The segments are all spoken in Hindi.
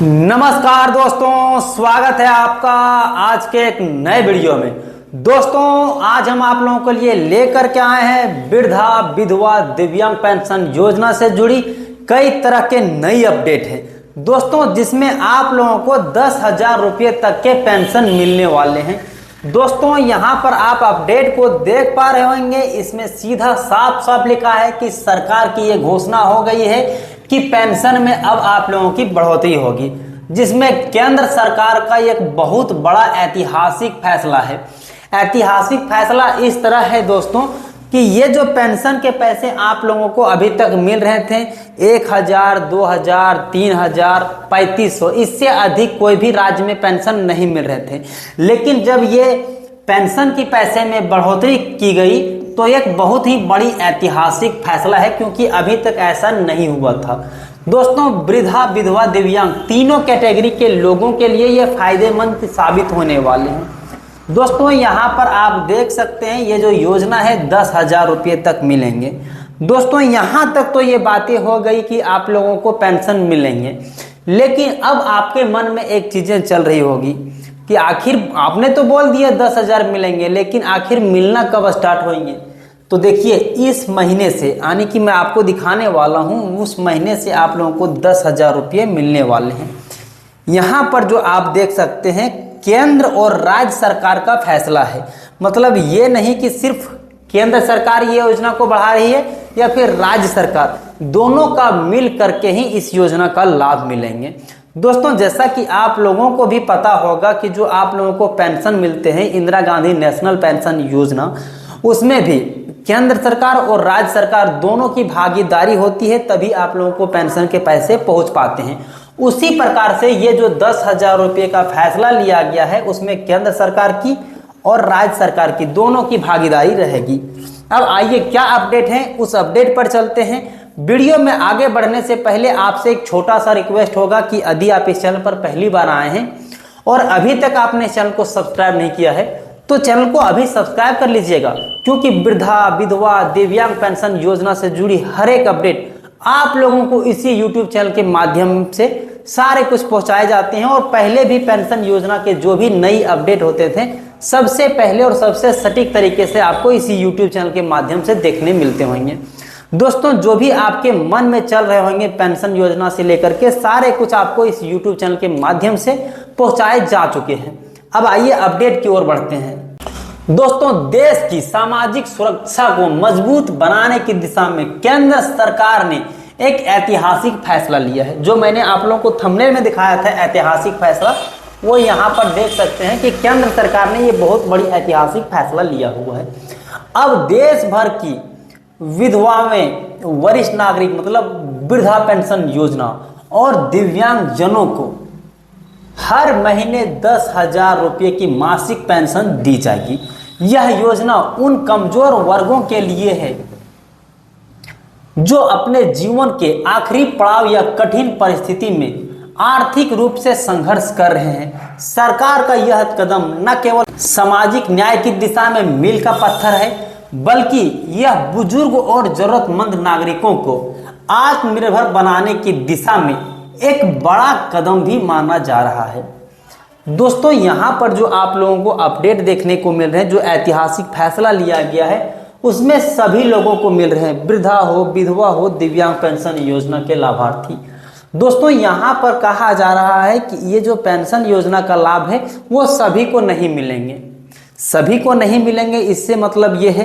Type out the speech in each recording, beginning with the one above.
नमस्कार दोस्तों, स्वागत है आपका आज के एक नए वीडियो में। दोस्तों, आज हम आप लोगों के लिए लेकर के आए हैं वृद्धा विधवा दिव्यांग पेंशन योजना से जुड़ी कई तरह के नई अपडेट है दोस्तों, जिसमें आप लोगों को 10,000 रुपये तक के पेंशन मिलने वाले हैं। दोस्तों, यहाँ पर आप अपडेट को देख पा रहे होंगे, इसमें सीधा साफ साफ लिखा है कि सरकार की ये घोषणा हो गई है कि पेंशन में अब आप लोगों की बढ़ोतरी होगी, जिसमें केंद्र सरकार का एक बहुत बड़ा ऐतिहासिक फैसला है। ऐतिहासिक फैसला इस तरह है दोस्तों कि ये जो पेंशन के पैसे आप लोगों को अभी तक मिल रहे थे 1,000, 2,000, 3,000, 3,500, इससे अधिक कोई भी राज्य में पेंशन नहीं मिल रहे थे। लेकिन जब ये पेंशन की पैसे में बढ़ोतरी की गई तो एक बहुत ही बड़ी ऐतिहासिक फैसला है, क्योंकि अभी तक ऐसा नहीं हुआ था। दोस्तों, वृद्धा विधवा दिव्यांग तीनों कैटेगरी के लोगों के लिए ये फायदेमंद साबित होने वाले हैं। दोस्तों, यहाँ पर आप देख सकते हैं ये जो योजना है 10,000 रुपये तक मिलेंगे। दोस्तों, यहाँ तक तो ये बातें हो गई कि आप लोगों को पेंशन मिलेंगे, लेकिन अब आपके मन में एक चीजें चल रही होगी कि आखिर आपने तो बोल दिया 10,000 मिलेंगे, लेकिन आखिर मिलना कब स्टार्ट होंगे। तो देखिए, इस महीने से, यानी कि मैं आपको दिखाने वाला हूं, उस महीने से आप लोगों को 10,000 रुपये मिलने वाले हैं। यहाँ पर जो आप देख सकते हैं, केंद्र और राज्य सरकार का फैसला है। मतलब ये नहीं कि सिर्फ केंद्र सरकार ये योजना को बढ़ा रही है या फिर राज्य सरकार, दोनों का मिल करके ही इस योजना का लाभ मिलेंगे। दोस्तों, जैसा कि आप लोगों को भी पता होगा कि जो आप लोगों को पेंशन मिलते हैं इंदिरा गांधी नेशनल पेंशन योजना, उसमें भी केंद्र सरकार और राज्य सरकार दोनों की भागीदारी होती है, तभी आप लोगों को पेंशन के पैसे पहुंच पाते हैं। उसी प्रकार से ये जो 10,000 रुपये का फैसला लिया गया है, उसमें केंद्र सरकार की और राज्य सरकार की दोनों की भागीदारी रहेगी। अब आइए क्या अपडेट है, उस अपडेट पर चलते हैं। वीडियो में आगे बढ़ने से पहले आपसे एक छोटा सा रिक्वेस्ट होगा कि यदि आप इस चैनल पर पहली बार आए हैं और अभी तक आपने इस चैनल को सब्सक्राइब नहीं किया है, तो चैनल को अभी सब्सक्राइब कर लीजिएगा, क्योंकि वृद्धा विधवा दिव्यांग पेंशन योजना से जुड़ी हर एक अपडेट आप लोगों को इसी YouTube चैनल के माध्यम से सारे कुछ पहुंचाए जाते हैं। और पहले भी पेंशन योजना के जो भी नई अपडेट होते थे, सबसे पहले और सबसे सटीक तरीके से आपको इसी YouTube चैनल के माध्यम से देखने मिलते होंगे। दोस्तों, जो भी आपके मन में चल रहे होंगे पेंशन योजना से लेकर के, सारे कुछ आपको इस YouTube चैनल के माध्यम से पहुंचाए जा चुके हैं। अब आइए अपडेट की ओर बढ़ते हैं। दोस्तों, देश की सामाजिक सुरक्षा को मजबूत बनाने की दिशा में केंद्र सरकार ने एक ऐतिहासिक फैसला लिया है। जो मैंने आप लोगों को थंबनेल में दिखाया था ऐतिहासिक फैसला, वो यहाँ पर देख सकते हैं कि केंद्र सरकार ने ये बहुत बड़ी ऐतिहासिक फैसला लिया हुआ है। अब देश भर की विधवाएं, वरिष्ठ नागरिक मतलब वृद्धा पेंशन योजना और दिव्यांग जनों को हर महीने 10,000 रुपये की मासिक पेंशन दी जाएगी। यह योजना उन कमजोर वर्गों के लिए है जो अपने जीवन के आखिरी पड़ाव या कठिन परिस्थिति में आर्थिक रूप से संघर्ष कर रहे हैं। सरकार का यह कदम न केवल सामाजिक न्याय की दिशा में मील का पत्थर है, बल्कि यह बुजुर्ग और जरूरतमंद नागरिकों को आत्मनिर्भर बनाने की दिशा में एक बड़ा कदम भी माना जा रहा है। दोस्तों, यहाँ पर जो आप लोगों को अपडेट देखने को मिल रहे हैं, जो ऐतिहासिक फैसला लिया गया है, उसमें सभी लोगों को मिल रहे हैं, वृद्धा हो, विधवा हो, दिव्यांग पेंशन योजना के लाभार्थी। दोस्तों, यहाँ पर कहा जा रहा है कि ये जो पेंशन योजना का लाभ है वो सभी को नहीं मिलेंगे। सभी को नहीं मिलेंगे, इससे मतलब ये है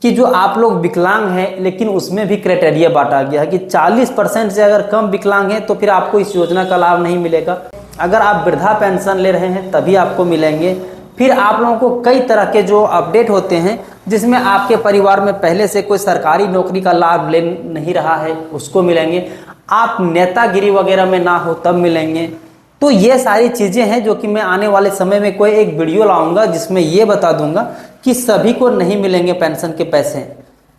कि जो आप लोग विकलांग हैं, लेकिन उसमें भी क्राइटेरिया बांटा गया है कि 40% से अगर कम विकलांग हैं तो फिर आपको इस योजना का लाभ नहीं मिलेगा। अगर आप वृद्धा पेंशन ले रहे हैं तभी आपको मिलेंगे। फिर आप लोगों को कई तरह के जो अपडेट होते हैं, जिसमें आपके परिवार में पहले से कोई सरकारी नौकरी का लाभ ले नहीं रहा है, उसको मिलेंगे। आप नेतागिरी वगैरह में ना हो तब मिलेंगे। तो ये सारी चीज़ें हैं जो कि मैं आने वाले समय में कोई एक वीडियो लाऊंगा जिसमें ये बता दूंगा कि सभी को नहीं मिलेंगे पेंशन के पैसे।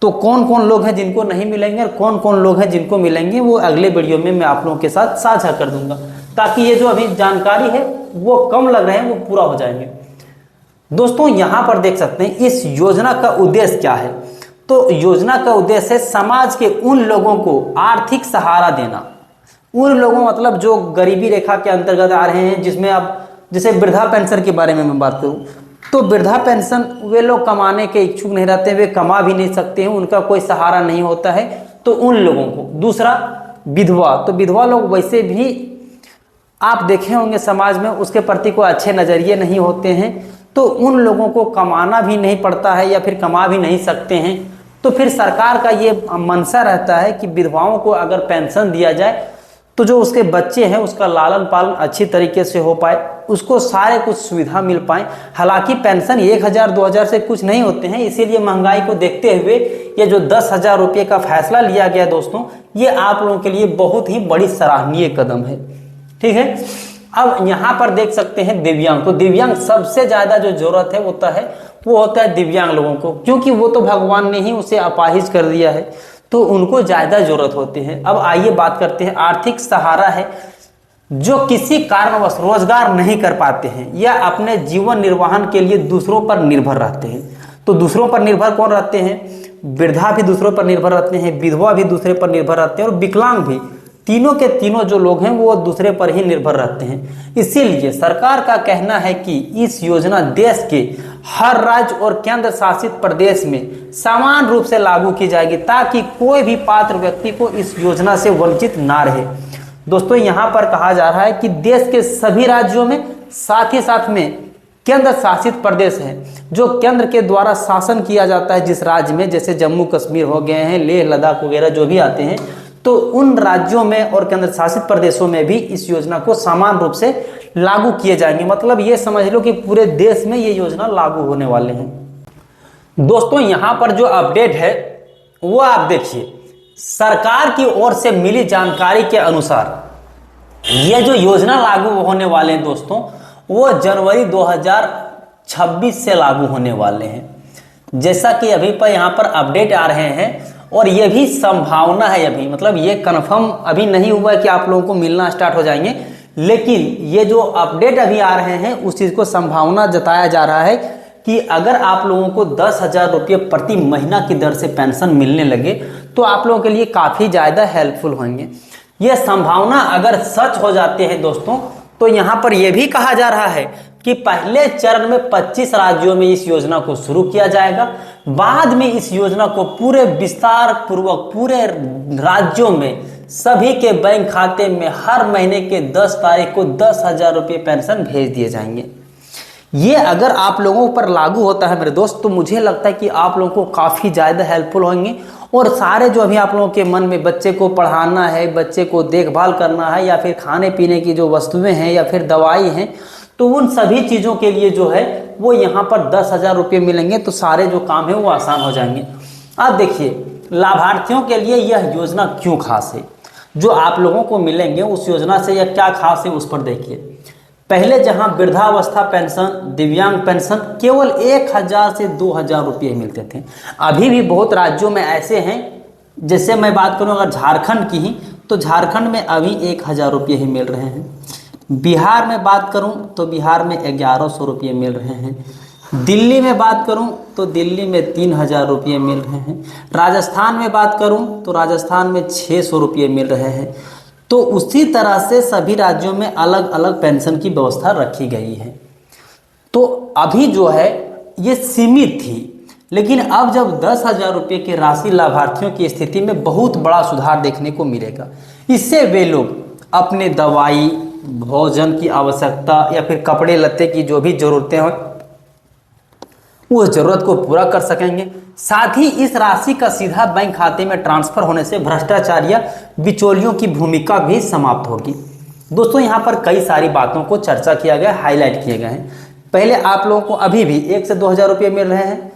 तो कौन कौन लोग हैं जिनको नहीं मिलेंगे और कौन कौन लोग हैं जिनको मिलेंगे, वो अगले वीडियो में मैं आप लोगों के साथ साझा कर दूंगा, ताकि ये जो अभी जानकारी है वो कम लग रहे हैं वो पूरा हो जाएंगे। दोस्तों, यहाँ पर देख सकते हैं इस योजना का उद्देश्य क्या है। तो योजना का उद्देश्य है समाज के उन लोगों को आर्थिक सहारा देना, उन लोगों मतलब जो गरीबी रेखा के अंतर्गत आ रहे हैं, जिसमें अब जैसे वृद्धा पेंशन के बारे में मैं बात करूं तो वृद्धा पेंशन वे लोग कमाने के इच्छुक नहीं रहते, वे कमा भी नहीं सकते हैं, उनका कोई सहारा नहीं होता है, तो उन लोगों को। दूसरा विधवा, तो विधवा लोग वैसे भी आप देखे होंगे समाज में उसके प्रति कोई अच्छे नज़रिए नहीं होते हैं, तो उन लोगों को कमाना भी नहीं पड़ता है या फिर कमा भी नहीं सकते हैं। तो फिर सरकार का ये मंशा रहता है कि विधवाओं को अगर पेंशन दिया जाए तो जो उसके बच्चे हैं उसका लालन पालन अच्छी तरीके से हो पाए, उसको सारे कुछ सुविधा मिल पाए। हालांकि पेंशन 1,000-2,000 से कुछ नहीं होते हैं, इसीलिए महंगाई को देखते हुए ये जो 10,000 रुपये का फैसला लिया गया दोस्तों, ये आप लोगों के लिए बहुत ही बड़ी सराहनीय कदम है। ठीक है, अब यहाँ पर देख सकते हैं दिव्यांग, तो दिव्यांग सबसे ज़्यादा जो जरूरत है वो होता है दिव्यांग लोगों को, क्योंकि वो तो भगवान ने ही उसे अपाहिज कर दिया है, तो उनको ज़्यादा जरूरत होती है। अब आइए बात करते हैं आर्थिक सहारा है जो किसी कारणवश रोजगार नहीं कर पाते हैं या अपने जीवन निर्वाहन के लिए दूसरों पर निर्भर रहते हैं। तो दूसरों पर निर्भर कौन रहते हैं? वृद्धा भी दूसरों पर निर्भर रहते हैं, विधवा भी दूसरे पर निर्भर रहते हैं और विकलांग भी। तीनों के तीनों जो लोग हैं वो दूसरे पर ही निर्भर रहते हैं। इसीलिए सरकार का कहना है कि इस योजना देश के हर राज्य और केंद्र शासित प्रदेश में समान रूप से लागू की जाएगी ताकि कोई भी पात्र व्यक्ति को इस योजना से वंचित ना रहे। दोस्तों यहाँ पर कहा जा रहा है कि देश के सभी राज्यों में, साथ ही साथ में केंद्र शासित प्रदेश हैं जो केंद्र के द्वारा शासन किया जाता है जिस राज्य में, जैसे जम्मू कश्मीर हो गए हैं, लेह लद्दाख वगैरह जो भी आते हैं, तो उन राज्यों में और केंद्र शासित प्रदेशों में भी इस योजना को समान रूप से लागू किए जाएंगे। मतलब ये समझ लो कि पूरे देश में ये योजना लागू होने वाले हैं। दोस्तों यहाँ पर जो अपडेट है वो आप देखिए, सरकार की ओर से मिली जानकारी के अनुसार ये जो योजना लागू होने वाले हैं दोस्तों, वो जनवरी 2026 से लागू होने वाले हैं। जैसा कि अभी पर यहाँ पर अपडेट आ रहे हैं और ये भी संभावना है अभी, मतलब ये कंफर्म अभी नहीं हुआ है कि आप लोगों को मिलना स्टार्ट हो जाएंगे, लेकिन ये जो अपडेट अभी आ रहे हैं उस चीज़ को संभावना जताया जा रहा है कि अगर आप लोगों को 10,000 रुपये प्रति महीना की दर से पेंशन मिलने लगे तो आप लोगों के लिए काफ़ी ज़्यादा हेल्पफुल होंगे। ये संभावना अगर सच हो जाते हैं दोस्तों, तो यहाँ पर यह भी कहा जा रहा है कि पहले चरण में 25 राज्यों में इस योजना को शुरू किया जाएगा, बाद में इस योजना को पूरे विस्तार पूर्वक पूरे राज्यों में सभी के बैंक खाते में हर महीने के 10 तारीख को 10,000 रुपये पेंशन भेज दिए जाएंगे। ये अगर आप लोगों पर लागू होता है मेरे दोस्त, तो मुझे लगता है कि आप लोगों को काफ़ी ज़्यादा हेल्पफुल होंगे और सारे जो अभी आप लोगों के मन में बच्चे को पढ़ाना है, बच्चे को देखभाल करना है या फिर खाने पीने की जो वस्तुएं हैं या फिर दवाई हैं, तो उन सभी चीज़ों के लिए जो है वो यहाँ पर 10,000 रुपये मिलेंगे, तो सारे जो काम है वो आसान हो जाएंगे। अब देखिए लाभार्थियों के लिए यह योजना क्यों खास है, जो आप लोगों को मिलेंगे उस योजना से यह क्या खास है उस पर देखिए। पहले जहां वृद्धावस्था पेंशन, दिव्यांग पेंशन केवल 1,000 से 2,000 रुपये मिलते थे, अभी भी बहुत राज्यों में ऐसे हैं, जैसे मैं बात करूं अगर झारखंड की ही, तो झारखंड में अभी 1,000 रुपये ही मिल रहे हैं। बिहार में बात करूं तो बिहार में 1,100 रुपये मिल रहे हैं। दिल्ली में बात करूं तो दिल्ली में 3,000 रुपये मिल रहे हैं। राजस्थान में बात करूं तो राजस्थान में 600 रुपये मिल रहे हैं। तो उसी तरह से सभी राज्यों में अलग अलग पेंशन की व्यवस्था रखी गई है। तो अभी जो है ये सीमित थी, लेकिन अब जब 10,000 रुपये की राशि लाभार्थियों की स्थिति में बहुत बड़ा सुधार देखने को मिलेगा। इससे वे लोग अपने दवाई, भोजन की आवश्यकता या फिर कपड़े लत्ते की जो भी ज़रूरतें हो उस ज़रूरत को पूरा कर सकेंगे। साथ ही इस राशि का सीधा बैंक खाते में ट्रांसफर होने से भ्रष्टाचार या बिचौलियों की भूमिका भी समाप्त होगी। दोस्तों यहाँ पर कई सारी बातों को चर्चा किया गया, हाईलाइट किए गए हैं। पहले आप लोगों को अभी भी 1 से 2,000 रुपये मिल रहे हैं,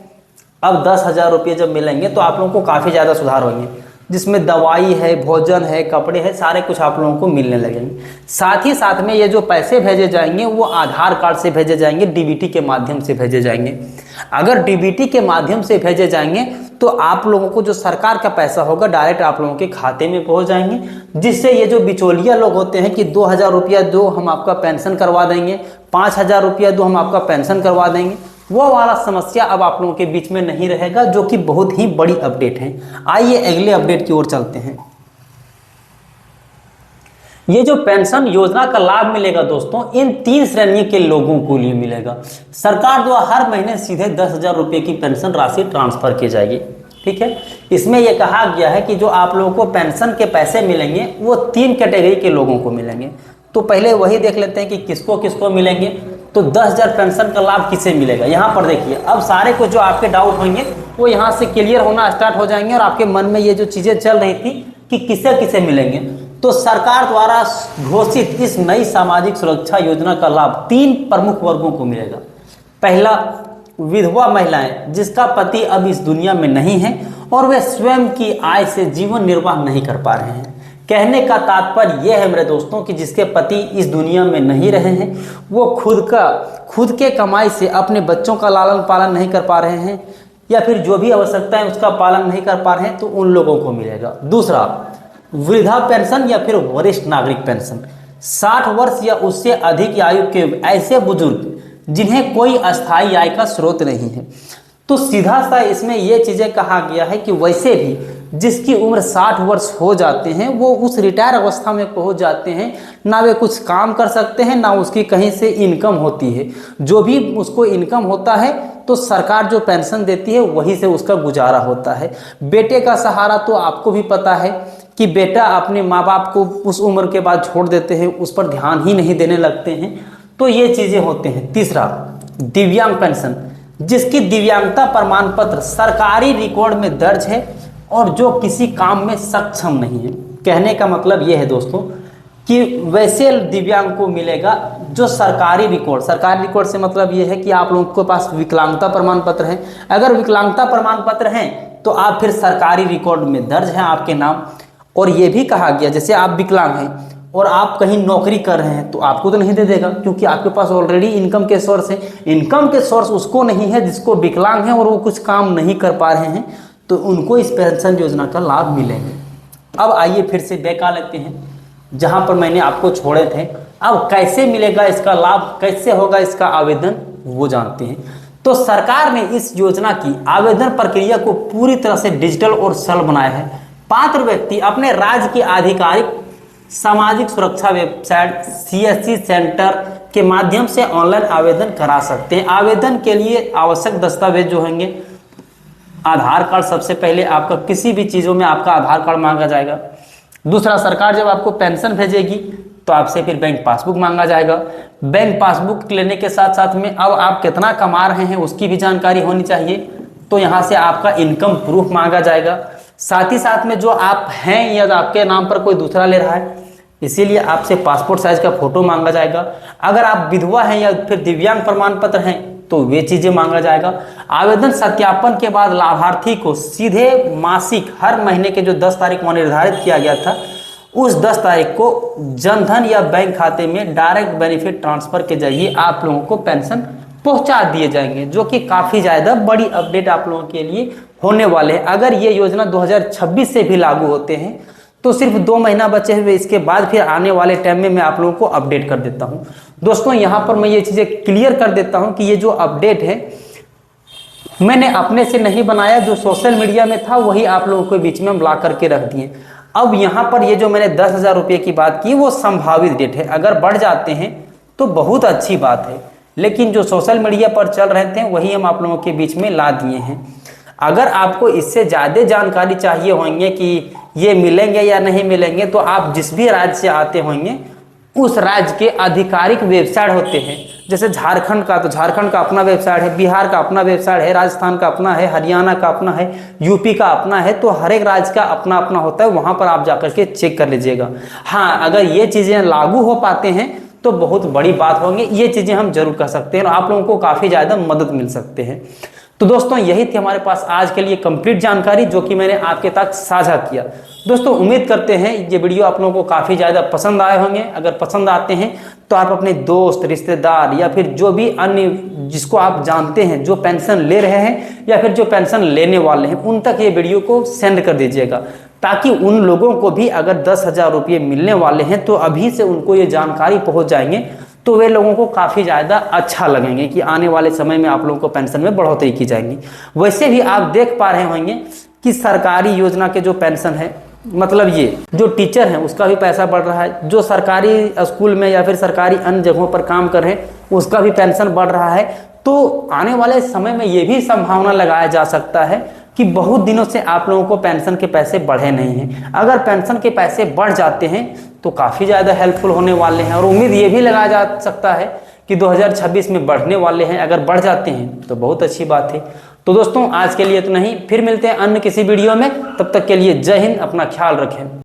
अब 10,000 रुपये जब मिलेंगे तो आप लोगों को काफ़ी ज़्यादा सुधार होंगे, जिसमें दवाई है, भोजन है, कपड़े हैं, सारे कुछ आप लोगों को मिलने लगेंगे। साथ ही साथ में ये जो पैसे भेजे जाएंगे वो आधार कार्ड से भेजे जाएंगे, डीबीटी के माध्यम से भेजे जाएंगे। अगर डीबीटी के माध्यम से भेजे जाएंगे तो आप लोगों को जो सरकार का पैसा होगा डायरेक्ट आप लोगों के खाते में पहुंच जाएंगे, जिससे ये जो बिचौलिया लोग होते हैं कि 2,000 रुपया दो हम आपका पेंशन करवा देंगे, 5,000 रुपया दो हम आपका पेंशन करवा देंगे, वो वाला समस्या अब आप लोगों के बीच में नहीं रहेगा, जो कि बहुत ही बड़ी अपडेट है। आइए अगले अपडेट की ओर चलते हैं। ये जो पेंशन योजना का लाभ मिलेगा दोस्तों, इन 3 श्रेणी के लोगों को लिए मिलेगा। सरकार द्वारा हर महीने सीधे 10,000 रुपये की पेंशन राशि ट्रांसफर की जाएगी। ठीक है, इसमें यह कहा गया है कि जो आप लोगों को पेंशन के पैसे मिलेंगे वो 3 कैटेगरी के लोगों को मिलेंगे। तो पहले वही देख लेते हैं कि किसको किसको मिलेंगे। तो 10,000 पेंशन का लाभ किसे मिलेगा, यहाँ पर देखिए। अब सारे कुछ जो आपके डाउट होंगे वो यहाँ से क्लियर होना स्टार्ट हो जाएंगे और आपके मन में ये जो चीज़ें चल रही थी कि किसे किसे मिलेंगे, तो सरकार द्वारा घोषित इस नई सामाजिक सुरक्षा योजना का लाभ 3 प्रमुख वर्गों को मिलेगा। पहला, विधवा महिलाएं जिसका पति अब इस दुनिया में नहीं है और वे स्वयं की आय से जीवन निर्वाह नहीं कर पा रहे हैं। कहने का तात्पर्य यह है मेरे दोस्तों कि जिसके पति इस दुनिया में नहीं रहे हैं, वो खुद के कमाई से अपने बच्चों का लालन पालन नहीं कर पा रहे हैं या फिर जो भी आवश्यकता है उसका पालन नहीं कर पा रहे हैं, तो उन लोगों को मिलेगा। दूसरा, वृद्धा पेंशन या फिर वरिष्ठ नागरिक पेंशन, 60 वर्ष या उससे अधिक आयु के ऐसे बुजुर्ग जिन्हें कोई अस्थायी आय का स्रोत नहीं है। तो सीधा सा इसमें यह चीजें कहा गया है कि वैसे भी जिसकी उम्र 60 वर्ष हो जाते हैं वो उस रिटायर अवस्था में पहुंच जाते हैं, ना वे कुछ काम कर सकते हैं ना उसकी कहीं से इनकम होती है। जो भी उसको इनकम होता है तो सरकार जो पेंशन देती है वही से उसका गुजारा होता है। बेटे का सहारा तो आपको भी पता है कि बेटा अपने माँ बाप को उस उम्र के बाद छोड़ देते हैं, उस पर ध्यान ही नहीं देने लगते हैं, तो ये चीज़ें होते हैं। तीसरा, दिव्यांग पेंशन जिसकी दिव्यांगता प्रमाण पत्र सरकारी रिकॉर्ड में दर्ज है और जो किसी काम में सक्षम नहीं है। कहने का मतलब ये है दोस्तों कि वैसे दिव्यांग को मिलेगा जो सरकारी रिकॉर्ड से मतलब ये है कि आप लोगों के पास विकलांगता प्रमाण पत्र है। अगर विकलांगता प्रमाण पत्र हैं तो आप फिर सरकारी रिकॉर्ड में दर्ज है आपके नाम। और ये भी कहा गया जैसे आप विकलांग हैं और आप कहीं नौकरी कर रहे हैं तो आपको तो नहीं दे देगा, क्योंकि आपके पास ऑलरेडी इनकम के सोर्स है। इनकम के सोर्स उसको नहीं है जिसको विकलांग है और वो कुछ काम नहीं कर पा रहे हैं, तो उनको इस पेंशन योजना का लाभ मिलेंगे। अब आइए फिर से बैक आ लेते हैं जहां पर मैंने आपको छोड़े थे। अब कैसे मिलेगा इसका लाभ, कैसे होगा इसका आवेदन, वो जानते हैं। तो सरकार ने इस योजना की आवेदन प्रक्रिया को पूरी तरह से डिजिटल और सरल बनाया है। पात्र व्यक्ति अपने राज्य की आधिकारिक सामाजिक सुरक्षा वेबसाइट CSC सेंटर के माध्यम से ऑनलाइन आवेदन करा सकते हैं। आवेदन के लिए आवश्यक दस्तावेज जो होंगे, आधार कार्ड सबसे पहले आपका, किसी भी चीज़ों में आपका आधार कार्ड मांगा जाएगा। दूसरा, सरकार जब आपको पेंशन भेजेगी तो आपसे फिर बैंक पासबुक मांगा जाएगा। बैंक पासबुक लेने के साथ साथ में अब आप कितना कमा रहे हैं उसकी भी जानकारी होनी चाहिए, तो यहाँ से आपका इनकम प्रूफ मांगा जाएगा। साथ ही साथ में जो आप हैं या आपके नाम पर कोई दूसरा ले रहा है, इसीलिए आपसे पासपोर्ट साइज का फोटो मांगा जाएगा। अगर आप विधवा हैं या फिर दिव्यांग प्रमाण पत्र हैं तो वे चीजें मांगा जाएगा। आवेदन सत्यापन के बाद लाभार्थी को सीधे मासिक हर महीने के जो 10 तारीख को निर्धारित किया गया था, उस 10 तारीख को जनधन या बैंक खाते में डायरेक्ट बेनिफिट ट्रांसफर के जरिए आप लोगों को पेंशन पहुंचा दिए जाएंगे, जो कि काफी ज्यादा बड़ी अपडेट आप लोगों के लिए होने वाले हैं। अगर ये योजना 2026 से भी लागू होते हैं तो सिर्फ 2 महीना बचे हुए, इसके बाद फिर आने वाले टाइम में मैं आप लोगों को अपडेट कर देता हूं। दोस्तों यहाँ पर मैं ये चीजें क्लियर कर देता हूं कि ये जो अपडेट है मैंने अपने से नहीं बनाया, जो सोशल मीडिया में था वही आप लोगों के बीच में हम ला करके रख दिए। अब यहाँ पर ये जो मैंने 10,000 रुपये की बात की वो संभावित डेट है, अगर बढ़ जाते हैं तो बहुत अच्छी बात है, लेकिन जो सोशल मीडिया पर चल रहे थे वही हम आप लोगों के बीच में ला दिए हैं। अगर आपको इससे ज़्यादा जानकारी चाहिए होंगे कि ये मिलेंगे या नहीं मिलेंगे, तो आप जिस भी राज्य से आते होंगे उस राज्य के आधिकारिक वेबसाइट होते हैं। जैसे झारखंड का, तो झारखंड का अपना वेबसाइट है, बिहार का अपना वेबसाइट है, राजस्थान का अपना है, हरियाणा का अपना है, यूपी का अपना है, तो हर एक राज्य का अपना अपना होता है। वहाँ पर आप जाकर के चेक कर लीजिएगा। हाँ, अगर ये चीज़ें लागू हो पाते हैं तो बहुत बड़ी बात होंगी, ये चीज़ें हम जरूर कर सकते हैं और आप लोगों को काफ़ी ज़्यादा मदद मिल सकते हैं। तो दोस्तों यही थी हमारे पास आज के लिए कंप्लीट जानकारी जो कि मैंने आपके तक साझा किया। दोस्तों उम्मीद करते हैं ये वीडियो आप लोगों को काफ़ी ज़्यादा पसंद आए होंगे। अगर पसंद आते हैं तो आप अपने दोस्त, रिश्तेदार या फिर जो भी अन्य जिसको आप जानते हैं जो पेंशन ले रहे हैं या फिर जो पेंशन लेने वाले हैं, उन तक ये वीडियो को सेंड कर दीजिएगा, ताकि उन लोगों को भी अगर 10,000 रुपये मिलने वाले हैं तो अभी से उनको ये जानकारी पहुँच जाएंगे, तो वे लोगों को काफ़ी ज़्यादा अच्छा लगेंगे कि आने वाले समय में आप लोगों को पेंशन में बढ़ोतरी की जाएगी। वैसे भी आप देख पा रहे होंगे कि सरकारी योजना के जो पेंशन है मतलब ये जो टीचर हैं उसका भी पैसा बढ़ रहा है, जो सरकारी स्कूल में या फिर सरकारी अन्य जगहों पर काम कर रहे हैं उसका भी पेंशन बढ़ रहा है। तो आने वाले समय में ये भी संभावना लगाया जा सकता है कि बहुत दिनों से आप लोगों को पेंशन के पैसे बढ़े नहीं हैं। अगर पेंशन के पैसे बढ़ जाते हैं तो काफ़ी ज़्यादा हेल्पफुल होने वाले हैं, और उम्मीद ये भी लगाया जा सकता है कि 2026 में बढ़ने वाले हैं। अगर बढ़ जाते हैं तो बहुत अच्छी बात है। तो दोस्तों आज के लिए तो नहीं, फिर मिलते हैं अन्य किसी वीडियो में। तब तक के लिए जय हिंद, अपना ख्याल रखें।